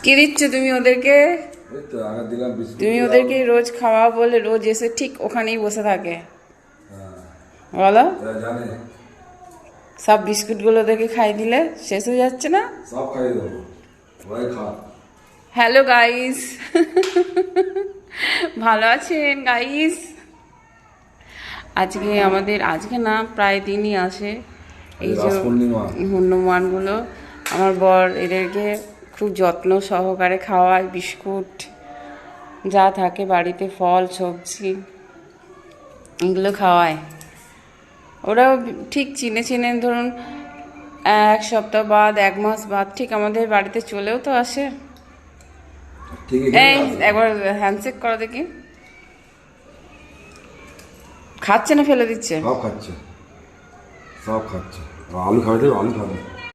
কি দিচ্ছ তুমি ওদেরকে? এই তো আগে দিলাম বিস্কুট। তুমি ওদেরকে রোজ খাওয়া বলে রোজ এসে ঠিক ওখানেই বসে থাকে। হ্যাঁ, বলো, এরা জানে। সব বিস্কুটগুলো ওদেরকে খাই দিলে শেষ হয়ে যাচ্ছে না? সব খাইয়ে দেবো, ওরাই খা। হ্যালো গাইস, ভালো আছেন গাইস? আজকে না প্রায় দিনই আসে এই যে রাস পূর্ণিমা। হনুমানগুলো। আমার বর এদেরকে খুব যত্ন সহকারে খাওয়ায়, বিস্কুট যা থাকে বাড়িতে, ফল সবজি এগুলো খাওয়ায়। ওরাও ঠিক চিনে চিনে ধরুন এক সপ্তাহ বাদ, এক মাস বাদ ঠিক আমাদের বাড়িতে চলেও তো আসে। ঠিক এই আছে। একবার হ্যান্ডশেক করো দেখি। খাচ্ছে না ফেলে দিচ্ছে? সব খাচ্ছে, সব খাচ্ছে। আলু খাবে তো আলু খাবে।